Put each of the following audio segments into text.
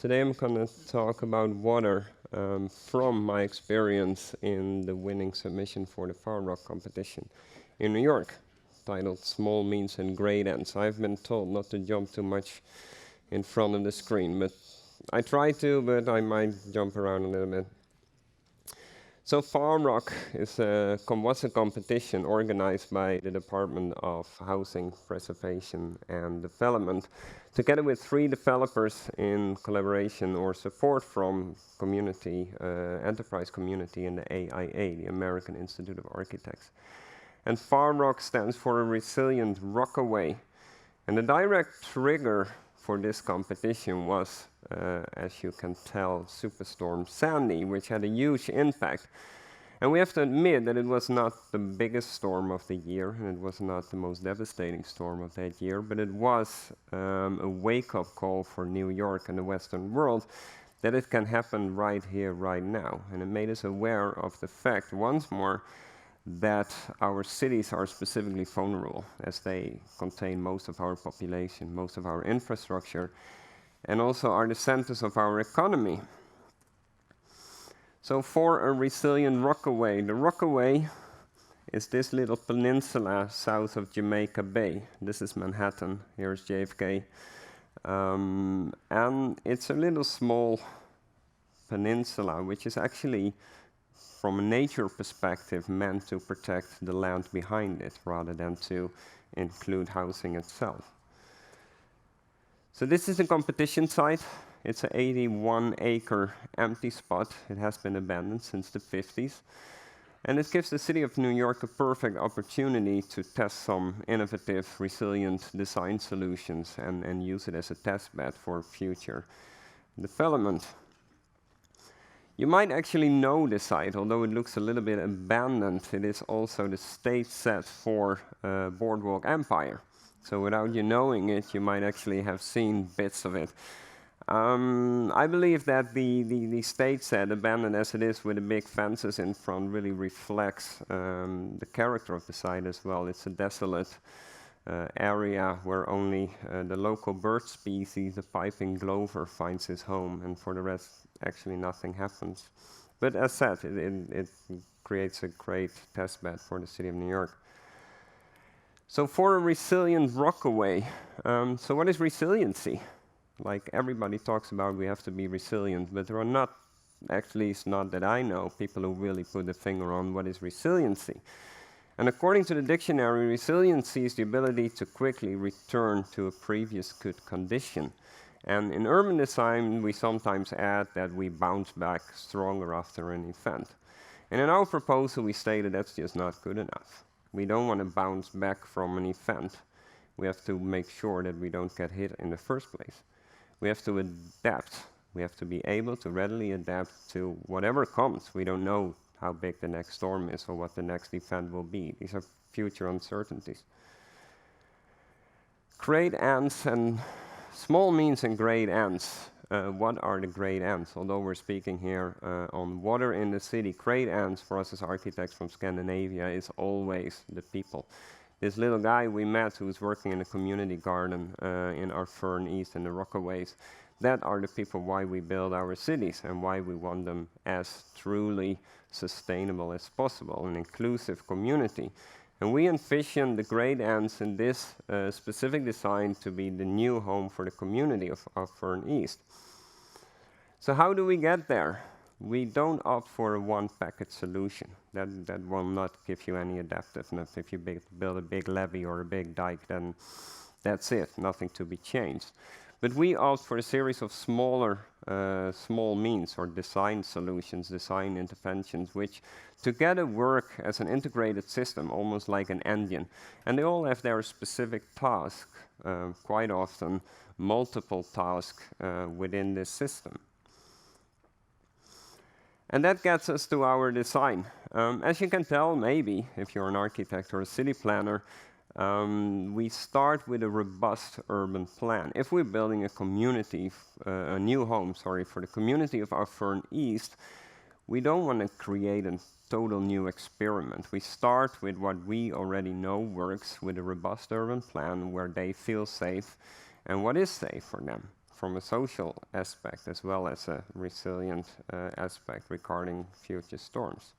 Today I'm going to talk about water from my experience in the winning submission for the Farm Rock competition in New York, titled Small Means and Great Ends. I've been told not to jump too much in front of the screen, but I try to, but I might jump around a little bit. So Farm Rock was a competition organized by the Department of Housing, Preservation and Development, together with 3 developers in collaboration or support from community, enterprise community and the AIA, the American Institute of Architects. And Farm Rock stands for a resilient rockaway. And the direct trigger for this competition was, as you can tell, Superstorm Sandy, which had a huge impact. And we have to admit that it was not the biggest storm of the year, and it was not the most devastating storm of that year, but it was a wake-up call for New York and the Western world that it can happen right here, right now. And it made us aware of the fact, once more, that our cities are specifically vulnerable, as they contain most of our population, most of our infrastructure, and also are the centers of our economy. So for a resilient rockaway, the rockaway is this little peninsula south of Jamaica Bay. This is Manhattan, here's JFK. And it's a little small peninsula, which is actually, from a nature perspective, meant to protect the land behind it rather than to include housing itself. So this is a competition site. It's an 81-acre empty spot. It has been abandoned since the 50s. And it gives the city of New York a perfect opportunity to test some innovative, resilient design solutions and use it as a test bed for future development. You might actually know the site, although it looks a little bit abandoned. It is also the stage set for Boardwalk Empire. So without you knowing it, you might actually have seen bits of it. I believe that the stage set, abandoned as it is with the big fences in front, really reflects the character of the site as well. It's a desolate area where only the local bird species, the piping plover, finds his home, and for the rest, actually nothing happens. But as said, it creates a great test bed for the city of New York. So for a resilient rockaway, so what is resiliency? Like everybody talks about, we have to be resilient, but there are not, actually it's not that I know, people who really put the finger on what is resiliency. And according to the dictionary, resiliency is the ability to quickly return to a previous good condition. And in urban design, we sometimes add that we bounce back stronger after an event. And in our proposal, we stated that's just not good enough. We don't want to bounce back from an event. We have to make sure that we don't get hit in the first place. We have to adapt. We have to be able to readily adapt to whatever comes. We don't know how big the next storm is or what the next event will be. These are future uncertainties. Great ends and small means and great ends. What are the great ends? Although we're speaking here on water in the city, great ends for us as architects from Scandinavia is always the people. This little guy we met who's working in a community garden in Averne East in the Rockaways, that are the people why we build our cities and why we want them as truly sustainable as possible, an inclusive community. And we envision the great ends in this specific design to be the new home for the community of Averne East. So how do we get there? We don't opt for a one-package solution. That will not give you any adaptiveness. If you build a big levee or a big dike, then that's it, nothing to be changed. But we opt for a series of smaller, small means or design solutions, design interventions, which together work as an integrated system, almost like an engine. And they all have their specific task, quite often multiple tasks within this system. And that gets us to our design. As you can tell, maybe, if you're an architect or a city planner, we start with a robust urban plan. If we're building a community, a new home, for the community of Averne East, we don't want to create a total new experiment. We start with what we already know works with a robust urban plan where they feel safe and what is safe for them. from a social aspect as well as a resilient aspect regarding future storms.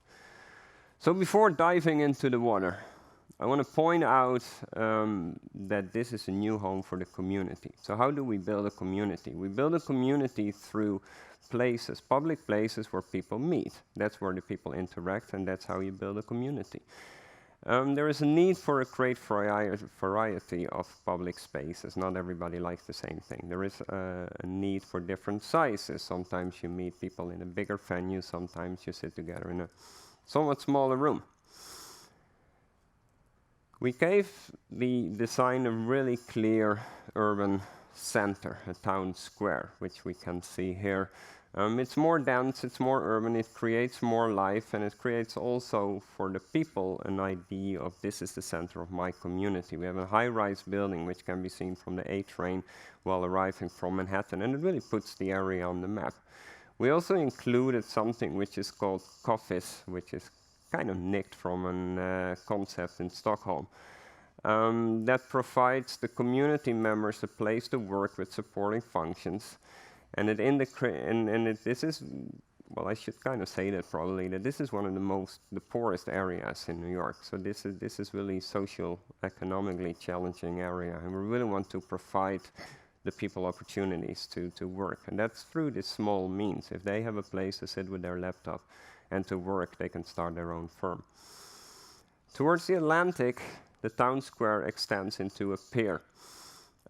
So before diving into the water, I want to point out that this is a new home for the community. So how do we build a community? We build a community through places, public places where people meet. That's where the people interact, and that's how you build a community. There is a need for a great variety of public spaces. Not everybody likes the same thing. There is a need for different sizes. Sometimes you meet people in a bigger venue, sometimes you sit together in a somewhat smaller room. We gave the design a really clear urban center, a town square, which we can see here. It's more dense, it's more urban, it creates more life, and it creates also for the people an idea of this is the center of my community. We have a high-rise building which can be seen from the A train while arriving from Manhattan, and it really puts the area on the map. We also included something which is called Coffees, which is kind of nicked from a concept in Stockholm. That provides the community members a place to work with supporting functions. And this is, well, I should kind of say that probably, that this is one of the poorest areas in New York. So this is really economically challenging area, and we really want to provide the people opportunities to work. And that's through this small means. If they have a place to sit with their laptop and to work, they can start their own firm. Towards the Atlantic, the town square extends into a pier.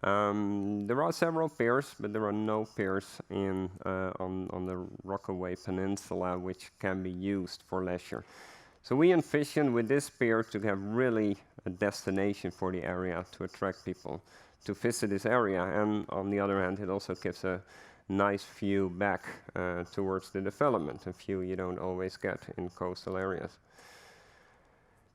There are several piers, but there are no piers on the Rockaway Peninsula which can be used for leisure. So we envision with this pier to have really a destination for the area to attract people to visit this area. And on the other hand, it also gives a nice view back towards the development, a view you don't always get in coastal areas.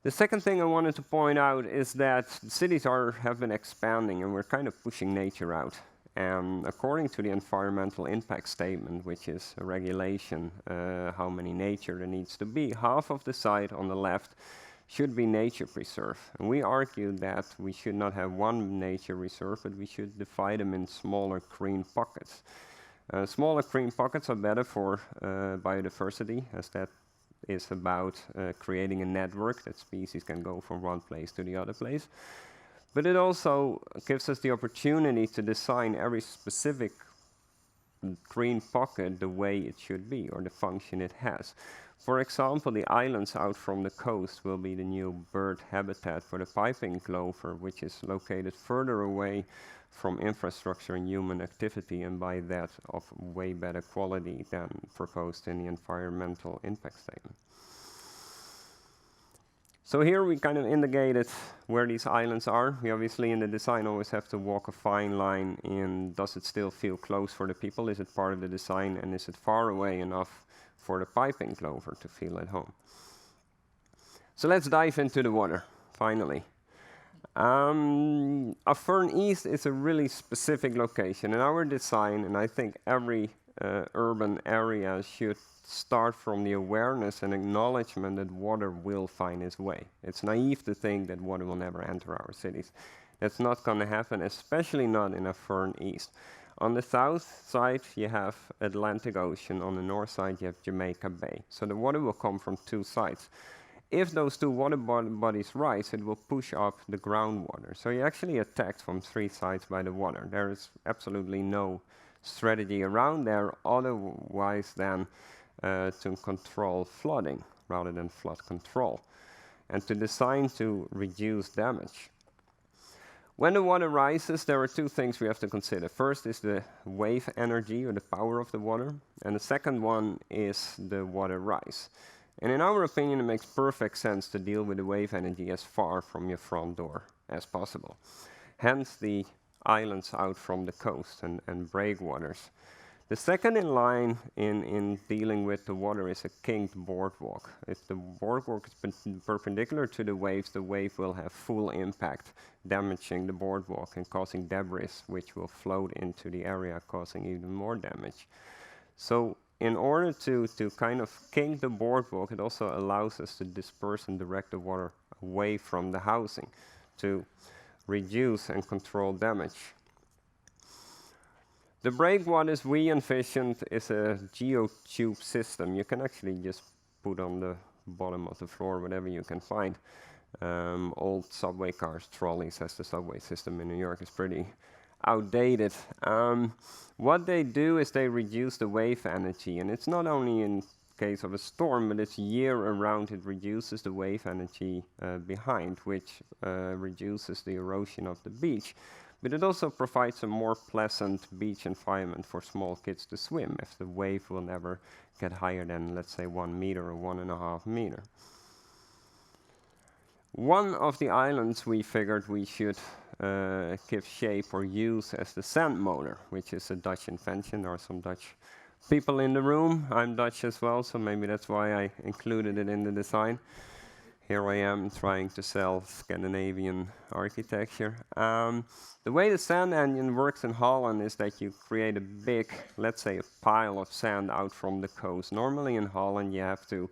The second thing I wanted to point out is that cities have been expanding, and we're kind of pushing nature out. According to the environmental impact statement, which is a regulation, how many nature there needs to be, half of the site on the left should be nature preserve. And we argue that we should not have one nature reserve, but we should divide them in smaller green pockets. Smaller green pockets are better for biodiversity, as that is about creating a network that species can go from one place to the other place. But it also gives us the opportunity to design every specific green pocket the way it should be, or the function it has. For example, the islands out from the coast will be the new bird habitat for the piping plover, which is located further away from infrastructure and human activity, and by that of way better quality than proposed in the environmental impact statement. So here we kind of indicated where these islands are. We obviously in the design always have to walk a fine line in, does it still feel close for the people? Is it part of the design, and is it far away enough for the piping plover to feel at home? So let's dive into the water, finally. Averne East is a really specific location in our design, and I think every urban area should start from the awareness and acknowledgement that water will find its way. It's naive to think that water will never enter our cities. That's not going to happen, especially not in Averne East. On the south side, you have Atlantic Ocean. On the north side, you have Jamaica Bay. So the water will come from two sides. If those two water bodies rise, it will push up the groundwater. So you're actually attacked from three sides by the water. There is absolutely no strategy around there otherwise than to control flooding rather than flood control, and to design to reduce damage. When the water rises, there are two things we have to consider. First is the wave energy, or the power of the water, and the second one is the water rise. And in our opinion, it makes perfect sense to deal with the wave energy as far from your front door as possible. Hence the islands out from the coast and breakwaters. The second in line in dealing with the water is a kinked boardwalk. If the boardwalk is perpendicular to the wave will have full impact, damaging the boardwalk and causing debris, which will float into the area, causing even more damage. So in order to kind of kink the boardwalk, it also allows us to disperse and direct the water away from the housing to reduce and control damage. The breakwaters we envisioned is a geotube system. You can actually just put on the bottom of the floor whatever you can find. Old subway cars, trolleys, as the subway system in New York is pretty outdated. What they do is they reduce the wave energy, and it's not only in case of a storm, but it's year around. It reduces the wave energy behind, which reduces the erosion of the beach. But it also provides a more pleasant beach environment for small kids to swim, if the wave will never get higher than, let's say, 1 meter or 1.5 meter. One of the islands we figured we should give shape or use as the sand motor, which is a Dutch invention. There are some Dutch people in the room. I'm Dutch as well, so maybe that's why I included it in the design. Here I am trying to sell Scandinavian architecture. The way the sand engine works in Holland is that you create a big, let's say, a pile of sand out from the coast. Normally in Holland you have to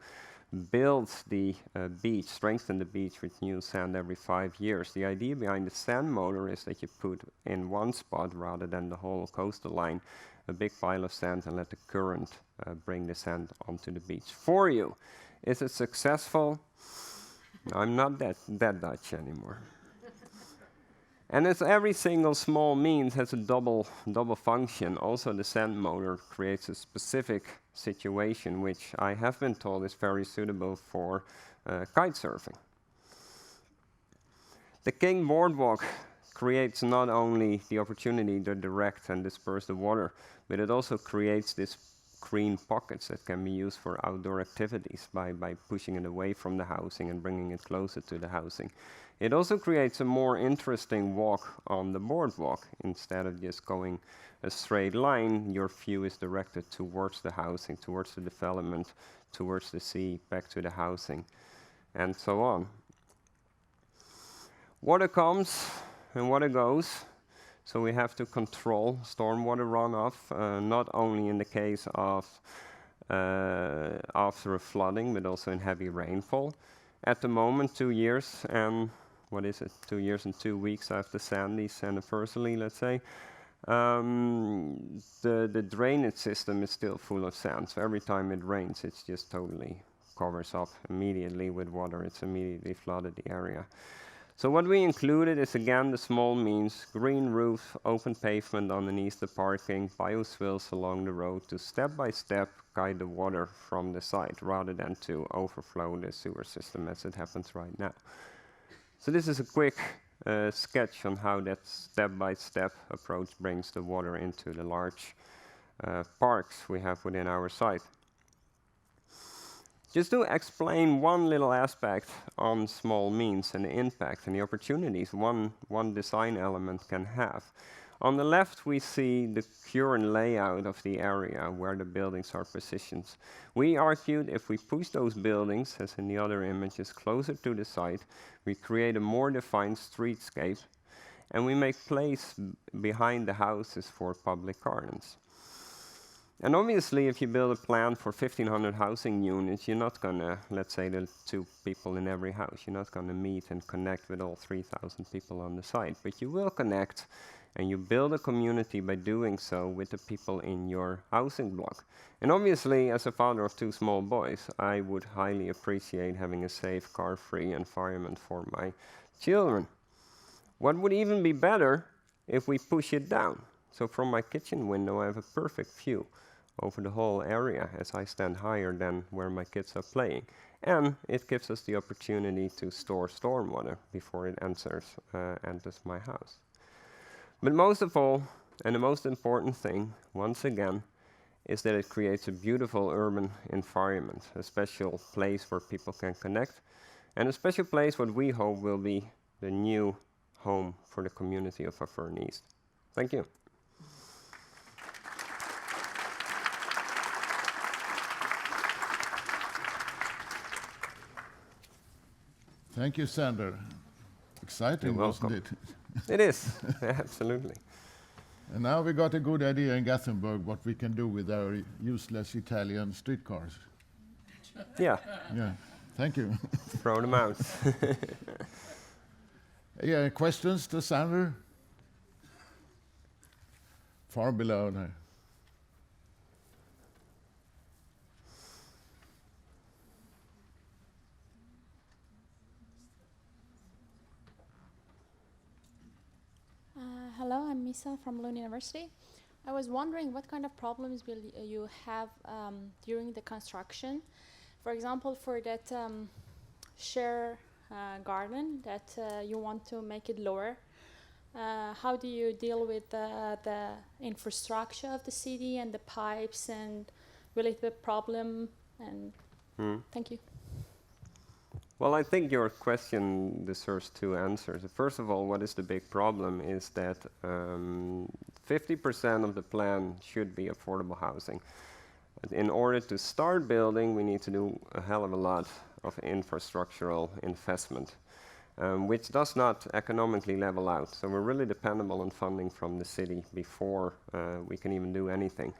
build the beach, strengthen the beach with new sand every 5 years. The idea behind the sand motor is that you put in one spot, rather than the whole coastal line, a big pile of sand and let the current bring the sand onto the beach for you. Is it successful? I'm not that Dutch anymore. And as every single small means has a double function, also the sand motor creates a specific situation which I have been told is very suitable for kite surfing. The King Boardwalk creates not only the opportunity to direct and disperse the water, but it also creates these green pockets that can be used for outdoor activities by pushing it away from the housing and bringing it closer to the housing. It also creates a more interesting walk on the boardwalk. Instead of just going a straight line, your view is directed towards the housing, towards the development, towards the sea, back to the housing, and so on. Water comes and water goes. So we have to control stormwater runoff, not only in the case of after a flooding, but also in heavy rainfall. At the moment, 2 years and 2 years and 2 weeks after Sandy's anniversary, let's say, the drainage system is still full of sand. So every time it rains, it's just totally covers up immediately with water. It's immediately flooded the area. So what we included is, again, the small means: green roof, open pavement underneath the parking, bioswales along the road to step-by-step guide the water from the site, rather than to overflow the sewer system as it happens right now. So this is a quick sketch on how that step-by-step approach brings the water into the large parks we have within our site. Just to explain one little aspect on small means and the impact and the opportunities one design element can have. On the left, we see the current layout of the area where the buildings are positioned. We argued if we push those buildings, as in the other images, closer to the site, we create a more defined streetscape, and we make place behind the houses for public gardens. And obviously, if you build a plan for 1,500 housing units, you're not going to, let's say, the 2 people in every house, you're not going to meet and connect with all 3,000 people on the site. But you will connect, and you build a community by doing so with the people in your housing block. And obviously, as a father of 2 small boys, I would highly appreciate having a safe, car-free environment for my children. What would even be better if we push it down? So from my kitchen window, I have a perfect view over the whole area as I stand higher than where my kids are playing. And it gives us the opportunity to store stormwater before it enters my house. But most of all, and the most important thing, once again, is that it creates a beautiful urban environment, a special place where people can connect, and a special place what we hope will be the new home for the community of Averne East. Thank you. Thank you, Sander. Exciting, wasn't it? It is, absolutely. And now we got a good idea in Gothenburg what we can do with our useless Italian streetcars. Yeah. Yeah, thank you. Throw them out. Yeah, questions to Sander? far below there. Hello, I'm Misa from Lund University. I was wondering what kind of problems will you have during the construction? For example, for that share garden that you want to make it lower, how do you deal with the infrastructure of the city and the pipes, and will it be a problem? And thank you. Well, I think your question deserves two answers. First of all, what is the big problem is that 50% of the plan should be affordable housing. But in order to start building, we need to do a hell of a lot of infrastructural investment, which does not economically level out. So we're really dependable on funding from the city before we can even do anything.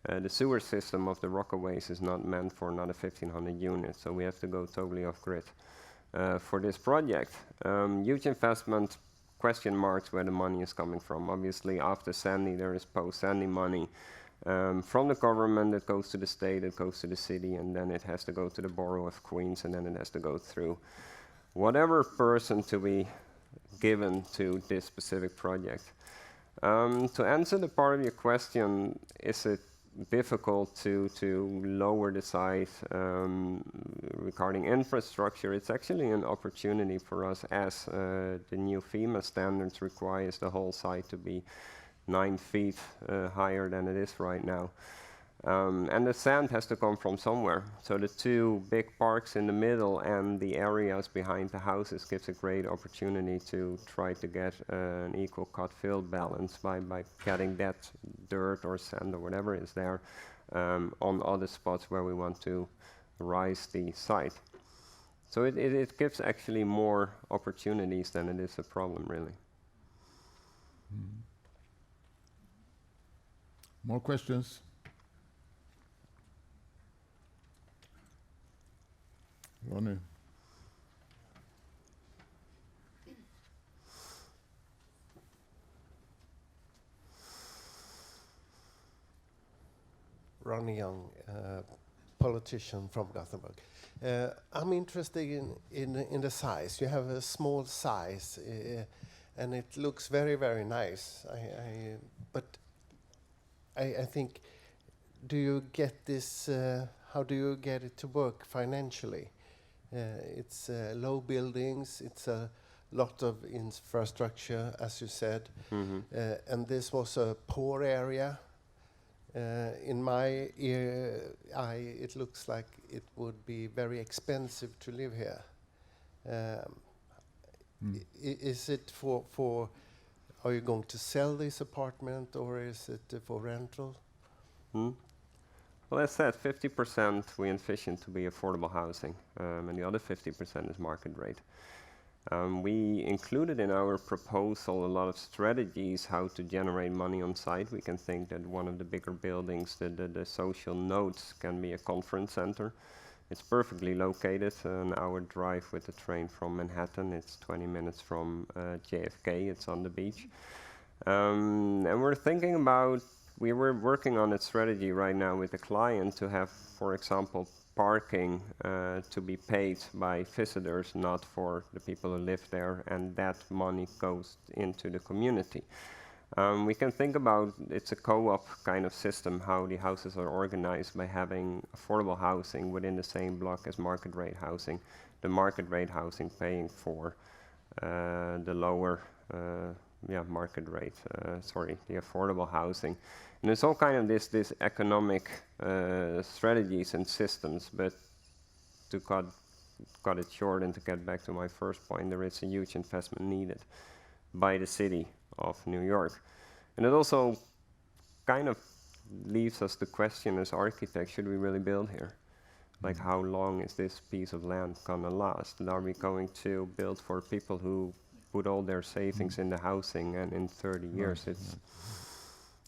The sewer system of the Rockaways is not meant for another 1,500 units, so we have to go totally off-grid for this project. Huge investment, question marks where the money is coming from. Obviously, after Sandy, there is post-Sandy money from the government that goes to the state, it goes to the city, and then it has to go to the borough of Queens, and then it has to go through whatever person to be given to this specific project. To answer the part of your question, is it difficult to lower the size regarding infrastructure? It's actually an opportunity for us, as the new FEMA standards requires the whole site to be 9 feet higher than it is right now. And the sand has to come from somewhere. So the two big parks in the middle and the areas behind the houses gives a great opportunity to try to get an equal cut-fill balance by getting that dirt or sand or whatever is there on other spots where we want to rise the site. So it gives actually more opportunities than it is a problem, really. More questions? Ronnie. Ronnie Young, politician from Gothenburg. I'm interested in the size. You have a small size, and it looks very, very nice. But I think, do you get this? How do you get it to work financially? It's low buildings. It's a lot of infrastructure, as you said, and this was a poor area. In my eye, it looks like it would be very expensive to live here. Is it for? Are you going to sell this apartment, or is it for rental? Well, as said, 50% we envision to be affordable housing, and the other 50% is market rate. We included in our proposal a lot of strategies how to generate money on site. We can think that one of the bigger buildings, the social nodes, can be a conference center. It's perfectly located, an hour drive with the train from Manhattan. It's 20 minutes from JFK. It's on the beach. And we're thinking about, we were working on a strategy right now with the client to have, for example, parking to be paid by visitors, not for the people who live there, and that money goes into the community. We can think about, it's a co-op kind of system, how the houses are organized by having affordable housing within the same block as market rate housing. The market rate housing paying for the lower market rate, the affordable housing. And there's all kind of this economic strategies and systems, but to cut it short and to get back to my first point, there is a huge investment needed by the city of New York. And it also kind of leaves us the question as architects, should we really build here? Like, how long is this piece of land gonna last? And are we going to build for people who put all their savings in the housing, and in 30 years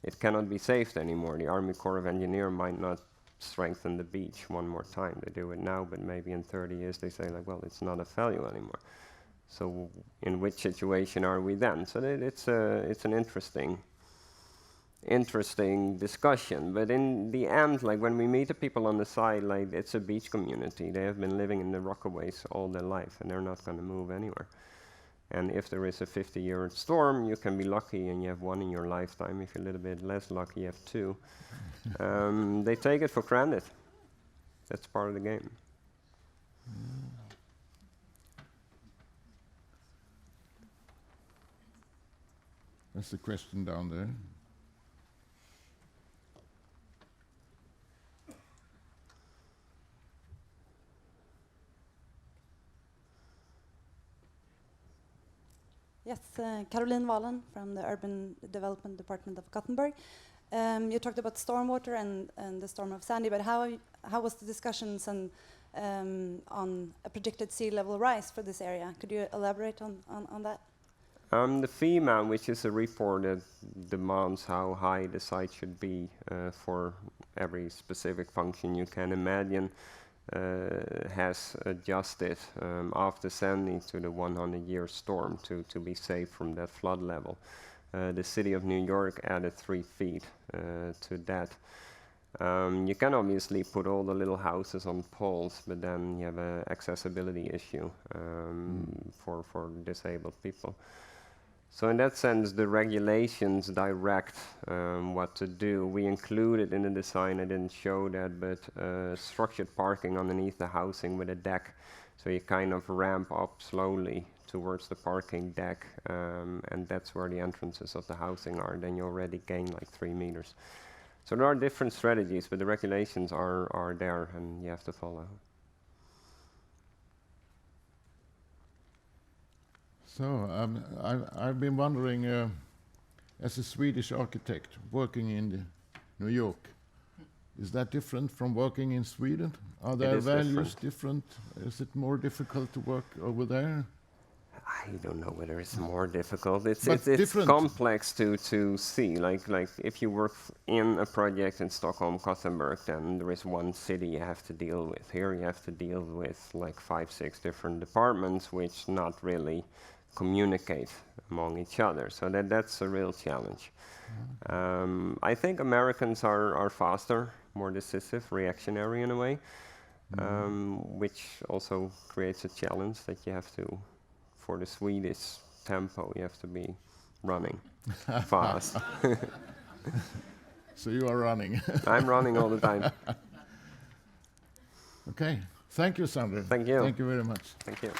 it cannot be saved anymore? The Army Corps of Engineers might not strengthen the beach one more time. They do it now, but maybe in 30 years they say, like, well, it's not a value anymore. So in which situation are we then? So it's an interesting interesting discussion. But in the end, like when we meet the people on the side, like it's a beach community. They have been living in the Rockaways all their life, and they're not going to move anywhere. And if there is a 50-year storm, you can be lucky and you have one in your lifetime. If you're a little bit less lucky, you have two. They take it for granted. That's part of the game. That's the question down there. Yes, Caroline Wallen from the Urban Development Department of Gothenburg. You talked about stormwater and the storm of Sandy, but how was the discussions on a predicted sea level rise for this area? Could you elaborate on that? The FEMA, which is a report that demands how high the site should be for every specific function you can imagine, has adjusted after Sandy to the 100-year storm to be safe from that flood level. The city of New York added 3 feet to that. You can obviously put all the little houses on poles, but then you have an accessibility issue for disabled people. So in that sense, the regulations direct what to do. We included in the design, I didn't show that, but structured parking underneath the housing with a deck. So you kind of ramp up slowly towards the parking deck, and that's where the entrances of the housing are. Then you already gain like 3 meters. So there are different strategies, but the regulations are there, and you have to follow. So I've been wondering, as a Swedish architect working in New York, is that different from working in Sweden? Are their values different? Is it more difficult to work over there? I don't know whether it's more difficult. It's different. complex to see. Like if you work in a project in Stockholm, Gothenburg, then there is one city you have to deal with. Here you have to deal with like 5, 6 different departments, which not really communicate among each other. So that's a real challenge. I think Americans are faster, more decisive, reactionary in a way, which also creates a challenge that you have to, for the Swedish tempo, you have to be running fast. So you are running. I'm running all the time. Okay. Thank you, Sandra. Thank you. Thank you very much. Thank you.